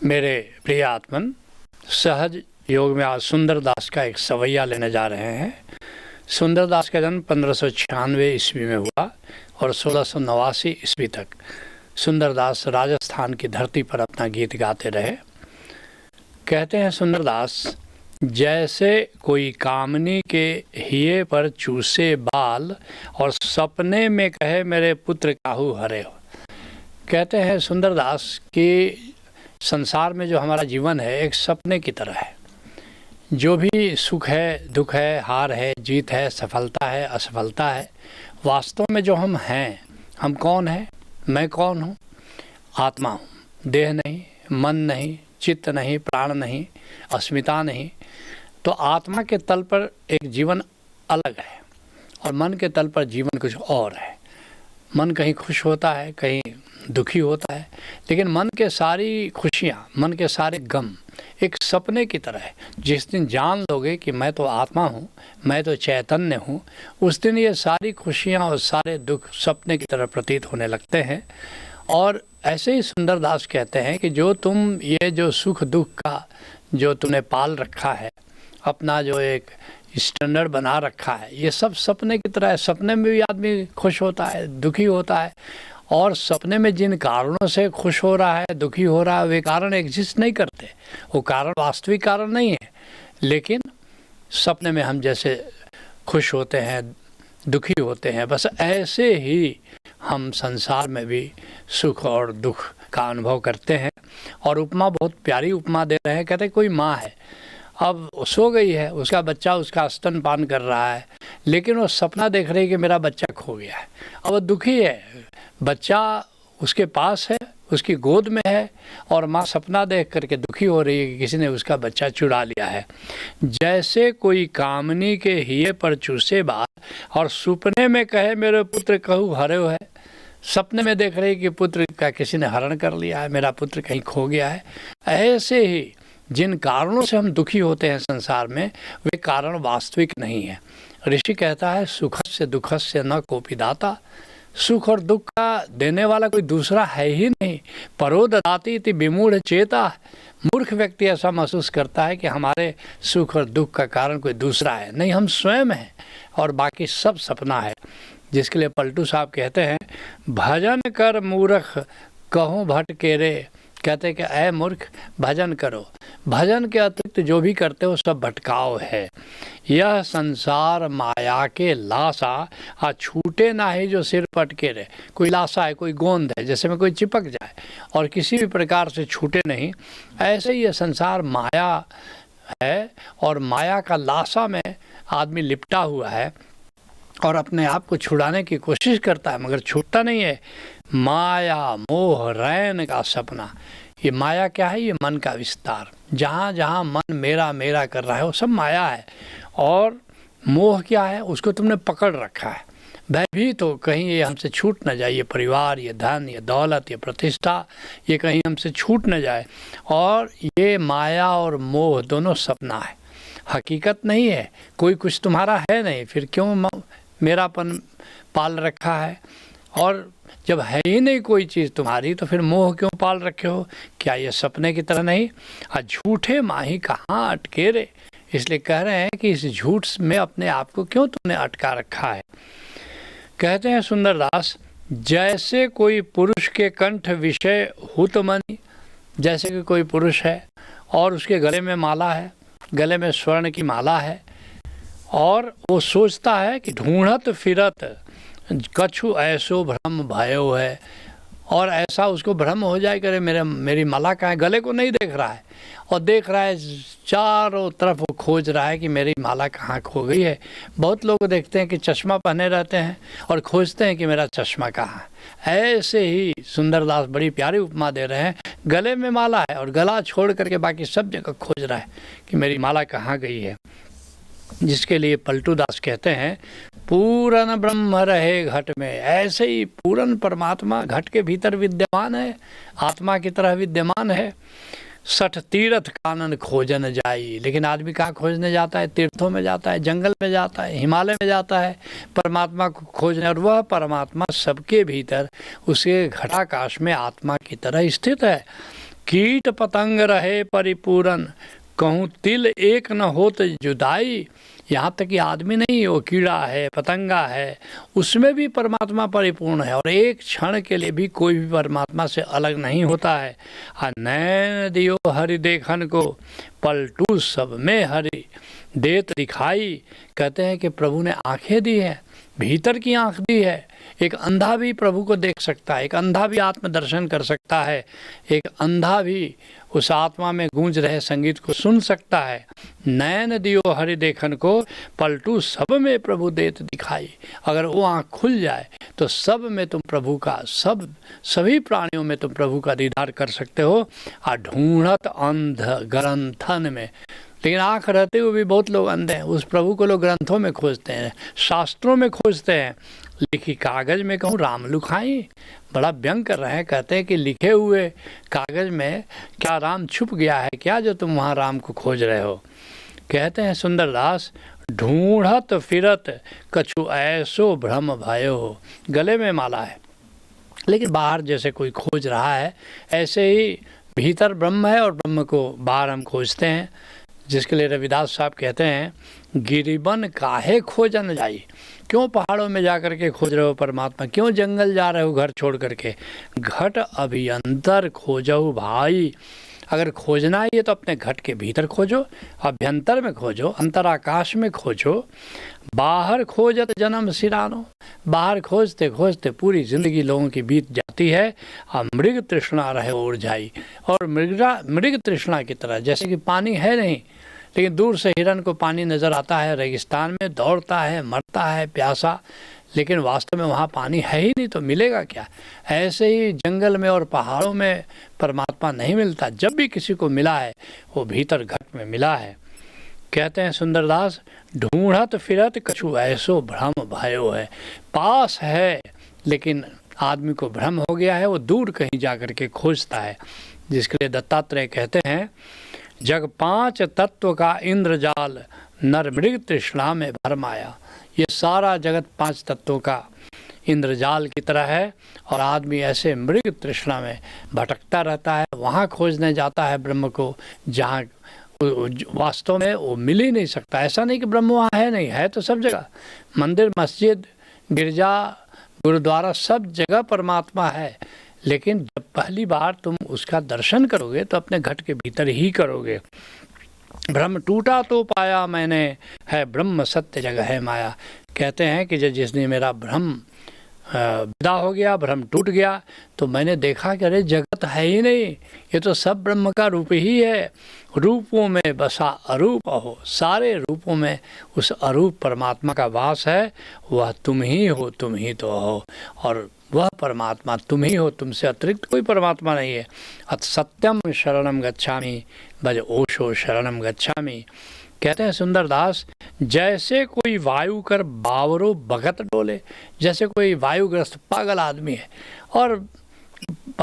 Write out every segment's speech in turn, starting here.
मेरे प्रिय आत्मन, सहज योग में आज सुंदरदास का एक सवैया लेने जा रहे हैं। सुंदरदास का जन्म 1596 ईस्वी में हुआ और 1689 ईस्वी तक सुंदरदास राजस्थान की धरती पर अपना गीत गाते रहे। कहते हैं सुंदरदास, जैसे कोई कामनी के हिये पर चूसे बाल और सपने में कहे मेरे पुत्र काहू हरे हो। कहते हैं सुंदरदास कि संसार में जो हमारा जीवन है एक सपने की तरह है। जो भी सुख है, दुख है, हार है, जीत है, सफलता है, असफलता है, वास्तव में जो हम हैं, हम कौन हैं? मैं कौन हूँ? आत्मा हूँ। देह नहीं, मन नहीं, चित्त नहीं, प्राण नहीं, अस्मिता नहीं। तो आत्मा के तल पर एक जीवन अलग है और मन के तल पर जीवन कुछ और है। मन कहीं खुश होता है, कहीं दुखी होता है, लेकिन मन के सारी खुशियाँ, मन के सारे गम एक सपने की तरह है। जिस दिन जान लोगे कि मैं तो आत्मा हूँ, मैं तो चैतन्य हूँ, उस दिन ये सारी खुशियाँ और सारे दुख सपने की तरह प्रतीत होने लगते हैं। और ऐसे ही सुंदरदास कहते हैं कि जो तुम ये जो सुख दुख का जो तुमने पाल रखा है, अपना जो एक स्टैंडर्ड बना रखा है, ये सब सपने की तरह है। सपने में भी आदमी खुश होता है, दुखी होता है, और सपने में जिन कारणों से खुश हो रहा है, दुखी हो रहा है, वे कारण एग्जिस्ट नहीं करते। वो कारण वास्तविक कारण नहीं है, लेकिन सपने में हम जैसे खुश होते हैं, दुखी होते हैं, बस ऐसे ही हम संसार में भी सुख और दुख का अनुभव करते हैं। और उपमा बहुत प्यारी उपमा दे रहे हैं। कहते हैं कोई माँ है, अब सो गई है, उसका बच्चा उसका स्तनपान कर रहा है, लेकिन वो सपना देख रही है कि मेरा बच्चा खो गया है। अब वो दुखी है, बच्चा उसके पास है, उसकी गोद में है, और माँ सपना देख करके दुखी हो रही है कि किसी ने उसका बच्चा चुरा लिया है। जैसे कोई कामनी के हिये पर चूसे बात, और सुपने में कहे मेरे पुत्र कहू हर्यो है। सपने में देख रही कि पुत्र का किसी ने हरण कर लिया है, मेरा पुत्र कहीं खो गया है। ऐसे ही जिन कारणों से हम दुखी होते हैं संसार में, वे कारण वास्तविक नहीं है। ऋषि कहता है सुखस्य दुखस्य न कोपि दाता। सुख और दुख का देने वाला कोई दूसरा है ही नहीं। परो ददाति इति विमूढ़ चेता। मूर्ख व्यक्ति ऐसा महसूस करता है कि हमारे सुख और दुख का कारण कोई दूसरा है। नहीं, हम स्वयं हैं और बाकी सब सपना है। जिसके लिए पलटू साहब कहते हैं भजन कर मूर्ख कहूँ भटके रे। कहते हैं कि ऐ मूर्ख भजन करो, भजन के अतिरिक्त जो भी करते हो सब भटकाव है। यह संसार माया के लाशा आ छूटे ना ही जो सिर पटके रहे। कोई लाशा है, कोई गोंद है, जैसे में कोई चिपक जाए और किसी भी प्रकार से छूटे नहीं, ऐसे ही यह संसार माया है और माया का लाशा में आदमी लिपटा हुआ है और अपने आप को छुड़ाने की कोशिश करता है मगर छूटता नहीं है। माया मोह रैन का सपना। ये माया क्या है? ये मन का विस्तार। जहाँ जहाँ मन मेरा मेरा कर रहा है वो सब माया है। और मोह क्या है? उसको तुमने पकड़ रखा है। भयभीत हो कहीं ये हमसे छूट न जाए, ये परिवार, ये धन, ये दौलत, ये प्रतिष्ठा, ये कहीं हमसे छूट न जाए। और ये माया और मोह दोनों सपना है, हकीकत नहीं है। कोई कुछ तुम्हारा है नहीं, फिर क्यों मेरापन पाल रखा है? और जब है ही नहीं कोई चीज़ तुम्हारी तो फिर मोह क्यों पाल रखे हो? क्या ये सपने की तरह नहीं? झूठे माही कहाँ अटके रे। इसलिए कह रहे हैं कि इस झूठ में अपने आप को क्यों तुमने अटका रखा है। कहते हैं सुंदरदास जैसे कोई पुरुष के कंठ विषय हुत मणि। जैसे कि कोई पुरुष है और उसके गले में माला है, गले में स्वर्ण की माला है, और वो सोचता है कि ढूंढत फिरत कछु ऐसो भ्रम भयो है। और ऐसा उसको भ्रम हो जाए कि मेरी माला कहाँ है। गले को नहीं देख रहा है और देख रहा है चारों तरफ, वो खोज रहा है कि मेरी माला कहाँ खो गई है। बहुत लोग देखते हैं कि चश्मा पहने रहते हैं और खोजते हैं कि मेरा चश्मा कहाँ है। ऐसे ही सुंदरदास बड़ी प्यारी उपमा दे रहे हैं। गले में माला है और गला छोड़ करके बाकी सब जगह खोज रहा है कि मेरी माला कहाँ गई है। जिसके लिए पलटू दास कहते हैं पूरन ब्रह्म रहे घट में। ऐसे ही पूरन परमात्मा घट के भीतर विद्यमान है, आत्मा की तरह विद्यमान है। सठ तीर्थ कानन खोजन जाई। लेकिन आदमी कहाँ खोजने जाता है? तीर्थों में जाता है, जंगल में जाता है, हिमालय में जाता है परमात्मा को खोजने। और वह परमात्मा सबके भीतर उसके घटाकाश में आत्मा की तरह स्थित है। कीट पतंग रहे परिपूरन कहूँ तिल एक न होत जुदाई। यहाँ तक कि आदमी नहीं, वो कीड़ा है, पतंगा है, उसमें भी परमात्मा परिपूर्ण है और एक क्षण के लिए भी कोई भी परमात्मा से अलग नहीं होता है। नैन दियो हरि देखन को पलटू सब में हरि देत दिखाई। कहते हैं कि प्रभु ने आंखें दी हैं भीतर की आँख भी है। एक अंधा भी प्रभु को देख सकता है, एक अंधा भी आत्मदर्शन कर सकता है, एक अंधा भी उस आत्मा में गूंज रहे संगीत को सुन सकता है। नयन दियो हरि देखन को, पलटू सब में प्रभु देत दिखाई। अगर वो आँख खुल जाए तो सब में तुम प्रभु का, सभी प्राणियों में तुम प्रभु का दीदार कर सकते हो। आ ढूंढत अंध ग्रंथन में, लेकिन आँख रहते हुए भी बहुत लोग अंधे हैं। उस प्रभु को लोग ग्रंथों में खोजते हैं, शास्त्रों में खोजते हैं। लिखी कागज में कहूँ राम लुकाई, बड़ा व्यंग कर रहे हैं। कहते हैं कि लिखे हुए कागज में क्या राम छुप गया है क्या, जो तुम वहाँ राम को खोज रहे हो। कहते हैं सुंदरदास, ढूंढत फिरत कछु ऐसो भ्रम भयो हो। गले में माला है लेकिन बाहर जैसे कोई खोज रहा है, ऐसे ही भीतर ब्रह्म है और ब्रह्म को बाहर हम खोजते हैं। जिसके लिए रविदास साहब कहते हैं, गिरिबन काहे खोजन जाई। क्यों पहाड़ों में जा कर के खोज रहे हो परमात्मा, क्यों जंगल जा रहे हो घर छोड़ करके। घट अभियंतर खोजो भाई। अगर खोजना ही है तो अपने घट के भीतर खोजो, अभ्यंतर में खोजो, अंतराकाश में खोजो। बाहर खोजत जन्म सिरानो। बाहर खोजते खोजते पूरी जिंदगी लोगों की बीत जाती है। और मृग तृष्णा रहे उड़ जाई। और मृग तृष्णा की तरह, जैसे कि पानी है नहीं लेकिन दूर से हिरन को पानी नज़र आता है, रेगिस्तान में दौड़ता है, मरता है प्यासा, लेकिन वास्तव में वहाँ पानी है ही नहीं तो मिलेगा क्या। ऐसे ही जंगल में और पहाड़ों में परमात्मा नहीं मिलता। जब भी किसी को मिला है वो भीतर घट में मिला है। कहते हैं सुंदरदास, ढूंढत फिरत कछु ऐसो भ्रम भयो है। पास है लेकिन आदमी को भ्रम हो गया है, वो दूर कहीं जा कर के खोजता है। जिसके लिए दत्तात्रेय कहते हैं, जग पांच तत्व का इंद्रजाल, नर मृग तृष्णा में भरमाया। ये सारा जगत पांच तत्वों का इंद्रजाल की तरह है और आदमी ऐसे मृग तृष्णा में भटकता रहता है। वहाँ खोजने जाता है ब्रह्म को जहाँ वास्तव में वो मिल ही नहीं सकता। ऐसा नहीं कि ब्रह्म वहाँ है नहीं, है तो सब जगह। मंदिर, मस्जिद, गिरजा, गुरुद्वारा, सब जगह परमात्मा है। लेकिन जब पहली बार तुम उसका दर्शन करोगे तो अपने घट के भीतर ही करोगे। ब्रह्म टूटा तो पाया मैंने, है ब्रह्म सत्य जगह है माया। कहते हैं कि जिसने मेरा भ्रम विदा हो गया, भ्रम टूट गया, तो मैंने देखा कि अरे जगत है ही नहीं, ये तो सब ब्रह्म का रूप ही है। रूपों में बसा अरूप हो। सारे रूपों में उस अरूप परमात्मा का वास है। वह तुम ही हो, तुम ही तो हो। और वह परमात्मा तुम ही हो, तुमसे अतिरिक्त कोई परमात्मा नहीं है। अत सत्यम शरणम गच्छामि, भज ओशो शरणम गच्छामि। कहते हैं सुंदरदास, जैसे कोई वायु कर बावरो भगत डोले। जैसे कोई वायुग्रस्त पागल आदमी है और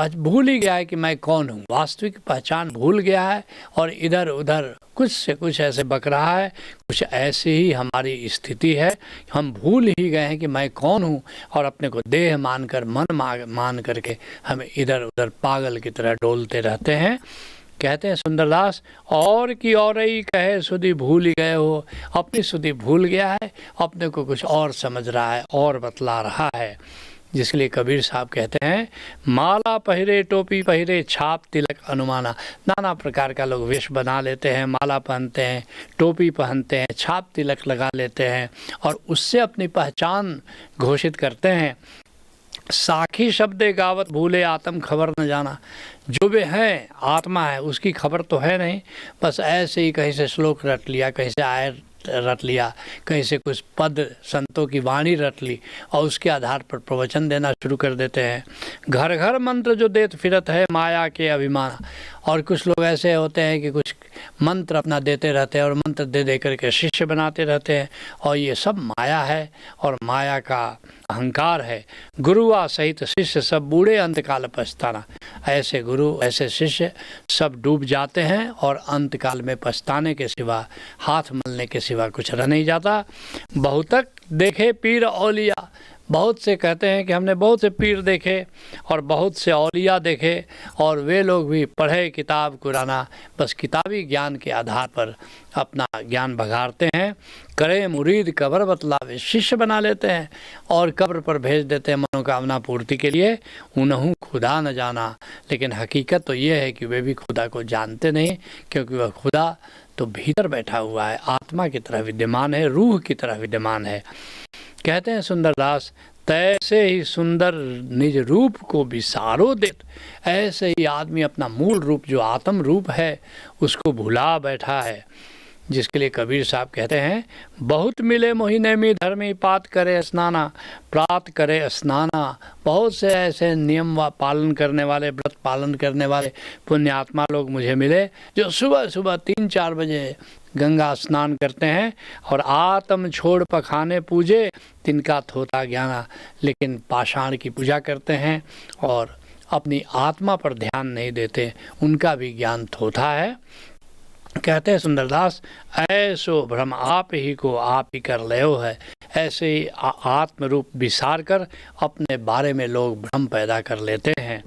भूल ही गया है कि मैं कौन हूँ, वास्तविक पहचान भूल गया है और इधर उधर कुछ से कुछ ऐसे बक रहा है। कुछ ऐसी ही हमारी स्थिति है। हम भूल ही गए हैं कि मैं कौन हूँ और अपने को देह मानकर, मन मान करके हम इधर उधर पागल की तरह डोलते रहते हैं। कहते हैं सुंदरदास, और की और ही कहे सुधि भूल ही गए हो। अपनी सुधि भूल गया है, अपने को कुछ और समझ रहा है और बतला रहा है। जिसके लिए कबीर साहब कहते हैं, माला पहिरे टोपी पहिरे छाप तिलक अनुमाना। नाना प्रकार का लोग वेश बना लेते हैं, माला पहनते हैं, टोपी पहनते हैं, छाप तिलक लगा लेते हैं और उससे अपनी पहचान घोषित करते हैं। साखी शब्द गावत भूले आत्म खबर न जाना। जो भी है आत्मा है, उसकी खबर तो है नहीं, बस ऐसे ही कहीं से श्लोक रट लिया, कहीं से आय रट लिया, कहीं से कुछ पद संतों की वाणी रट ली और उसके आधार पर प्रवचन देना शुरू कर देते हैं। घर घर मंत्र जो देत फिरत है माया के अभिमान। और कुछ लोग ऐसे होते हैं कि कुछ मंत्र अपना देते रहते हैं और मंत्र दे दे करके शिष्य बनाते रहते हैं और ये सब माया है और माया का अहंकार है। गुरुआ सहित शिष्य सब बूढ़े अंतकाल पछताना। ऐसे गुरु, ऐसे शिष्य सब डूब जाते हैं और अंतकाल में पछताने के सिवा, हाथ मलने के सिवा कुछ रह नहीं जाता। बहुतक देखे पीर औलिया। बहुत से कहते हैं कि हमने बहुत से पीर देखे और बहुत से औलिया देखे और वे लोग भी पढ़े किताब कुराना, बस किताबी ज्ञान के आधार पर अपना ज्ञान बघाड़ते हैं। करे मुरीद कब्र बतलावे, शिष्य बना लेते हैं और कब्र पर भेज देते हैं मनोकामना पूर्ति के लिए। उन्हों खुदा न जाना, लेकिन हकीकत तो ये है कि वे भी खुदा को जानते नहीं, क्योंकि वह खुदा तो भीतर बैठा हुआ है, आत्मा की तरह विद्यमान है, रूह की तरह विद्यमान है। कहते हैं सुंदरदास, तैसे ही सुंदर निज रूप को विसारो देत। ऐसे ही आदमी अपना मूल रूप जो आत्म रूप है उसको भुला बैठा है, जिसके लिए कबीर साहब कहते हैं, बहुत मिले मोहि नेमी धर्मी पात करे स्नाना, प्रात करे स्नाना। बहुत से ऐसे नियम व पालन करने वाले, व्रत पालन करने वाले पुण्यात्मा लोग मुझे मिले जो सुबह सुबह 3-4 बजे गंगा स्नान करते हैं और आत्म छोड़ पखाने पूजे, तिनका थोता ज्ञाना। लेकिन पाषाण की पूजा करते हैं और अपनी आत्मा पर ध्यान नहीं देते, उनका भी ज्ञान थोथा है। कहते हैं सुंदरदास, ऐसो भ्रम आप ही को आप ही कर लेओ है। ऐसे ही आत्म रूप विसार कर अपने बारे में लोग भ्रम पैदा कर लेते हैं,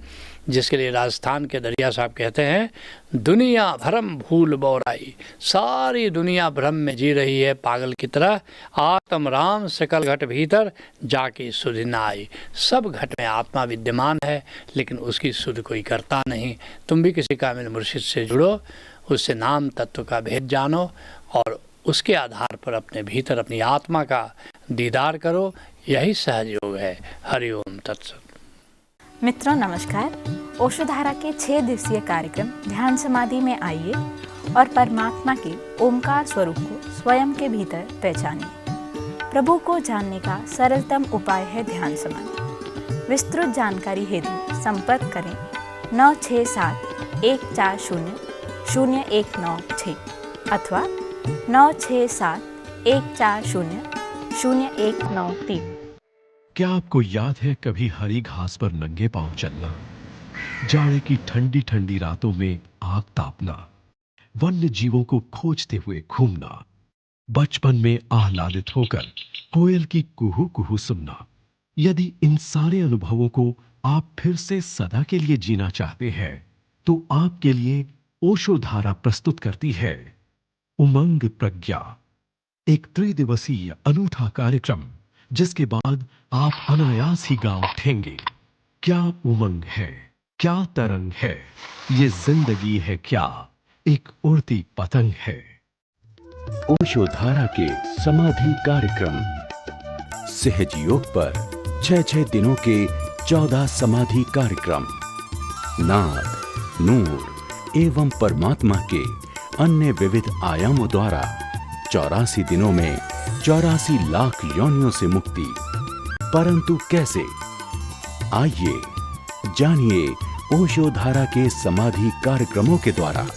जिसके लिए राजस्थान के दरिया साहब कहते हैं, दुनिया भ्रम भूल बोराई। सारी दुनिया भ्रम में जी रही है पागल की तरह। आत्म राम सकल घट भीतर जाके सुध न आई। सब घट में आत्मा विद्यमान है, लेकिन उसकी सुध कोई करता नहीं। तुम भी किसी कामिल मुर्शिद से जुड़ो, उससे नाम तत्व का भेद जानो और उसके आधार पर अपने भीतर अपनी आत्मा का दीदार करो। यही सहज योग है। हरिओम तत्सत। मित्रों नमस्कार। ओशोधारा के 6 दिवसीय कार्यक्रम ध्यान समाधि में आइए और परमात्मा के ओमकार स्वरूप को स्वयं के भीतर पहचानिए। प्रभु को जानने का सरलतम उपाय है ध्यान समाधि। विस्तृत जानकारी हेतु संपर्क करें 9671400196 अथवा 9671400193। क्या आपको याद है कभी हरी घास पर नंगे पांव चलना, जाड़े की ठंडी ठंडी रातों में आग तापना, वन्य जीवों को खोजते हुए घूमना, बचपन में आह्लादित होकर कोयल की कुहू कुहू सुनना? यदि इन सारे अनुभवों को आप फिर से सदा के लिए जीना चाहते हैं, तो आपके लिए ओशोधारा प्रस्तुत करती है उमंग प्रज्ञा, एक त्रिदिवसीय अनूठा कार्यक्रम, जिसके बाद आप अनायास ही गा उठेंगे। क्या उमंग है, क्या तरंग है, ये जिंदगी है क्या, एक उड़ती पतंग है। ओशोधारा के समाधि कार्यक्रम सहज योग पर 6 दिनों के 14 समाधि कार्यक्रम, नाद, नूर एवं परमात्मा के अन्य विविध आयामों द्वारा 84 दिनों में 84 लाख योनियों से मुक्ति। परंतु कैसे? आइए जानिए ओशोधारा के समाधि कार्यक्रमों के द्वारा।